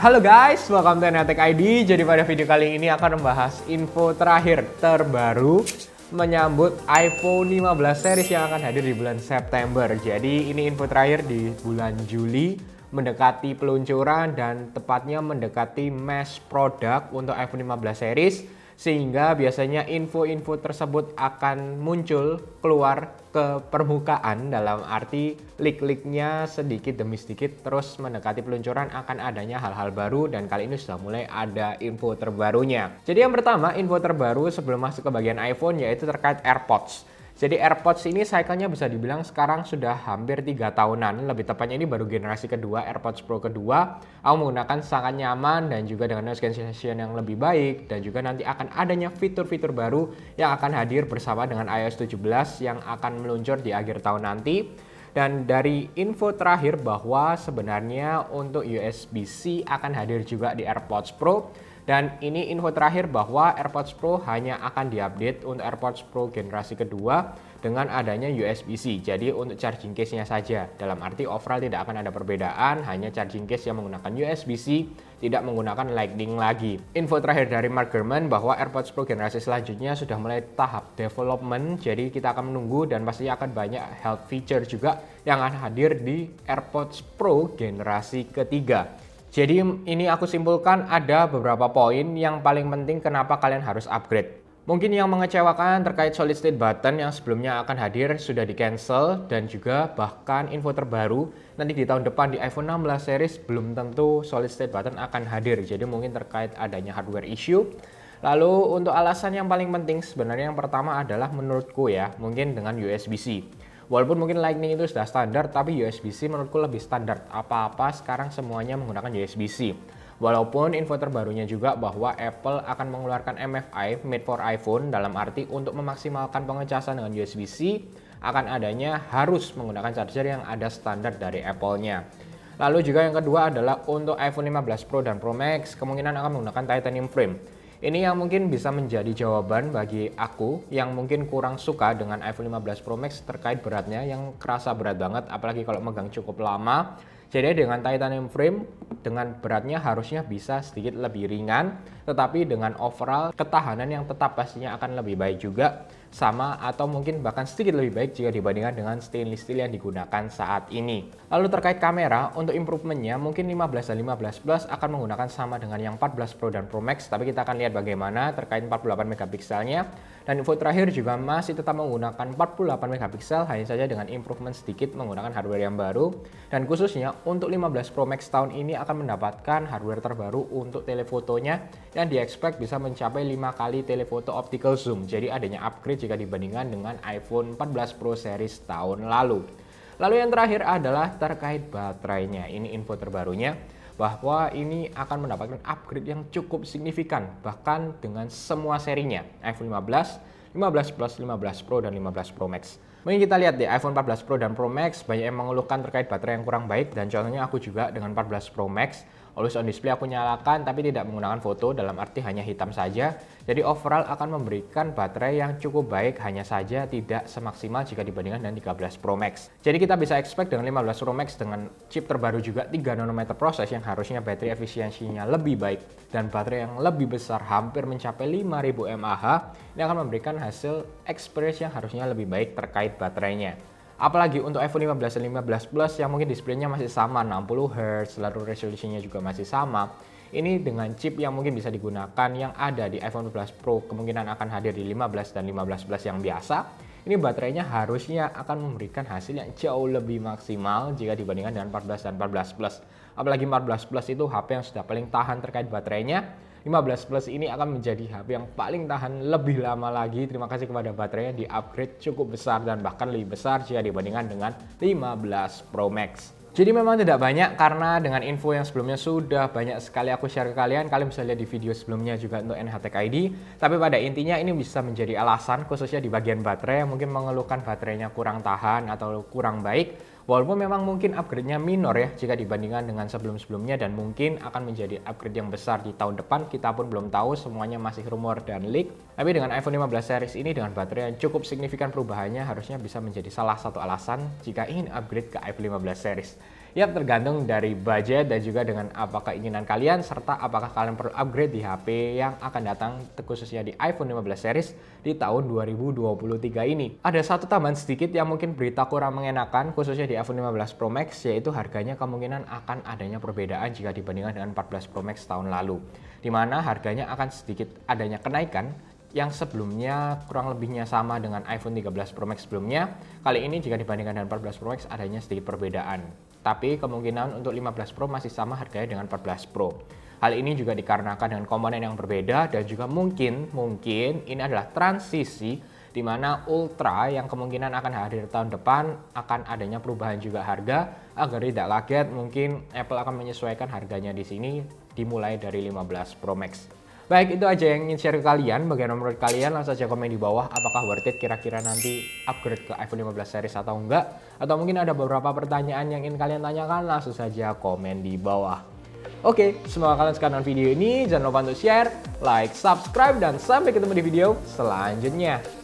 Halo guys, welcome to NHTech ID. Jadi pada video kali ini akan membahas info terakhir terbaru menyambut iPhone 15 series yang akan hadir di bulan September. Jadi ini info terakhir di bulan Juli, mendekati peluncuran dan tepatnya mendekati mass product untuk iPhone 15 series. Sehingga biasanya info-info tersebut akan muncul keluar ke permukaan, dalam arti leak-leaknya sedikit demi sedikit terus mendekati peluncuran akan adanya hal-hal baru, dan kali ini sudah mulai ada info terbarunya. Jadi yang pertama, info terbaru sebelum masuk ke bagian iPhone yaitu terkait AirPods. Jadi AirPods ini cycle-nya bisa dibilang sekarang sudah hampir 3 tahunan, lebih tepatnya ini baru generasi kedua, AirPods Pro kedua. Aku menggunakan sangat nyaman dan juga dengan noise cancellation yang lebih baik, dan juga nanti akan adanya fitur-fitur baru yang akan hadir bersama dengan iOS 17 yang akan meluncur di akhir tahun nanti. Dan dari info terakhir bahwa sebenarnya untuk USB-C akan hadir juga di AirPods Pro. Dan ini info terakhir bahwa AirPods Pro hanya akan diupdate untuk AirPods Pro generasi kedua dengan adanya USB-C. Jadi untuk charging case-nya saja. Dalam arti overall tidak akan ada perbedaan, hanya charging case yang menggunakan USB-C, tidak menggunakan Lightning lagi. Info terakhir dari Mark Gurman bahwa AirPods Pro generasi selanjutnya sudah mulai tahap development. Jadi kita akan menunggu dan pastinya akan banyak health feature juga yang akan hadir di AirPods Pro generasi ketiga. Jadi ini aku simpulkan ada beberapa poin yang paling penting kenapa kalian harus upgrade. Mungkin yang mengecewakan terkait solid state button yang sebelumnya akan hadir sudah di cancel, dan juga bahkan info terbaru nanti di tahun depan di iPhone 16 series belum tentu solid state button akan hadir. Jadi mungkin terkait adanya hardware issue. Lalu untuk alasan yang paling penting sebenarnya yang pertama adalah menurutku ya, mungkin dengan USB-C. Walaupun mungkin Lightning itu sudah standar, tapi USB-C menurutku lebih standar. Apa-apa sekarang semuanya menggunakan USB-C. Walaupun info terbarunya juga bahwa Apple akan mengeluarkan MFI, Made for iPhone, dalam arti untuk memaksimalkan pengecasan dengan USB-C, akan adanya harus menggunakan charger yang ada standar dari Apple-nya. Lalu juga yang kedua adalah untuk iPhone 15 Pro dan Pro Max, kemungkinan akan menggunakan titanium frame. Ini yang mungkin bisa menjadi jawaban bagi aku yang mungkin kurang suka dengan iPhone 15 Pro Max terkait beratnya yang kerasa berat banget, apalagi kalau megang cukup lama. Jadi dengan titanium frame, dengan beratnya harusnya bisa sedikit lebih ringan, tetapi dengan overall ketahanan yang tetap pastinya akan lebih baik juga, sama atau mungkin bahkan sedikit lebih baik jika dibandingkan dengan stainless steel yang digunakan saat ini. Lalu terkait kamera, untuk improvementnya mungkin 15 dan 15 Plus akan menggunakan sama dengan yang 14 Pro dan Pro Max, tapi kita akan lihat bagaimana terkait 48 megapikselnya. Dan info terakhir juga masih tetap menggunakan 48 megapiksel, hanya saja dengan improvement sedikit menggunakan hardware yang baru. Dan khususnya untuk 15 Pro Max tahun ini akan mendapatkan hardware terbaru untuk telefotonya yang di-expect bisa mencapai 5 kali telefoto optical zoom. Jadi adanya upgrade jika dibandingkan dengan iPhone 14 Pro series tahun lalu. Lalu yang terakhir adalah terkait baterainya. Ini info terbarunya bahwa ini akan mendapatkan upgrade yang cukup signifikan, bahkan dengan semua serinya, iPhone 15, 15 Plus, 15 Pro, dan 15 Pro Max. Mungkin kita lihat di iPhone 14 Pro dan Pro Max banyak yang mengeluhkan terkait baterai yang kurang baik, dan contohnya aku juga dengan 14 Pro Max. Always on display aku nyalakan tapi tidak menggunakan foto, dalam arti hanya hitam saja. Jadi overall akan memberikan baterai yang cukup baik, hanya saja tidak semaksimal jika dibandingkan dengan 13 Pro Max. Jadi kita bisa expect dengan 15 Pro Max dengan chip terbaru juga 3 nanometer proses yang harusnya baterai efisiensinya lebih baik dan baterai yang lebih besar hampir mencapai 5000 mAh, ini akan memberikan hasil experience yang harusnya lebih baik terkait baterainya. Apalagi untuk iPhone 15 dan 15 Plus yang mungkin displaynya masih sama 60Hz, lalu resolusinya juga masih sama. Ini dengan chip yang mungkin bisa digunakan yang ada di iPhone 15 Pro, kemungkinan akan hadir di 15 dan 15 Plus yang biasa. Ini baterainya harusnya akan memberikan hasil yang jauh lebih maksimal jika dibandingkan dengan 14 dan 14 Plus. Apalagi 14 Plus itu HP yang sudah paling tahan terkait baterainya. 15 Plus ini akan menjadi HP yang paling tahan lebih lama lagi. Terima kasih kepada baterainya di upgrade cukup besar dan bahkan lebih besar jika dibandingkan dengan 15 Pro Max. Jadi memang tidak banyak karena dengan info yang sebelumnya sudah banyak sekali aku share ke kalian. Kalian bisa lihat di video sebelumnya juga untuk NHTech ID. Tapi pada intinya ini bisa menjadi alasan khususnya di bagian baterai yang mungkin mengeluhkan baterainya kurang tahan atau kurang baik. Walaupun memang mungkin upgrade-nya minor ya jika dibandingkan dengan sebelum-sebelumnya, dan mungkin akan menjadi upgrade yang besar di tahun depan, kita pun belum tahu, semuanya masih rumor dan leak. Tapi dengan iPhone 15 series ini dengan baterai yang cukup signifikan perubahannya harusnya bisa menjadi salah satu alasan jika ingin upgrade ke iPhone 15 series. Ya, tergantung dari budget dan juga dengan apa keinginan kalian serta apakah kalian perlu upgrade di HP yang akan datang khususnya di iPhone 15 series di tahun 2023 ini. Ada satu tambahan sedikit yang mungkin berita kurang mengenakan khususnya di iPhone 15 Pro Max, yaitu harganya kemungkinan akan adanya perbedaan jika dibandingkan dengan 14 Pro Max tahun lalu, di mana harganya akan sedikit adanya kenaikan. Yang sebelumnya kurang lebihnya sama dengan iPhone 13 Pro Max sebelumnya, kali ini jika dibandingkan dengan 14 Pro Max adanya sedikit perbedaan. Tapi kemungkinan untuk 15 Pro masih sama harganya dengan 14 Pro. Hal ini juga dikarenakan dengan komponen yang berbeda dan juga mungkin ini adalah transisi di mana Ultra yang kemungkinan akan hadir tahun depan akan adanya perubahan juga harga. Agar tidak kaget, mungkin Apple akan menyesuaikan harganya di sini dimulai dari 15 Pro Max. Baik, itu aja yang ingin share ke kalian. Bagaimana menurut kalian? Langsung saja komen di bawah. Apakah worth it kira-kira nanti upgrade ke iPhone 15 series atau enggak? Atau mungkin ada beberapa pertanyaan yang ingin kalian tanyakan? Langsung saja komen di bawah. Oke, semoga kalian suka dengan video ini. Jangan lupa untuk share, like, subscribe, dan sampai ketemu di video selanjutnya.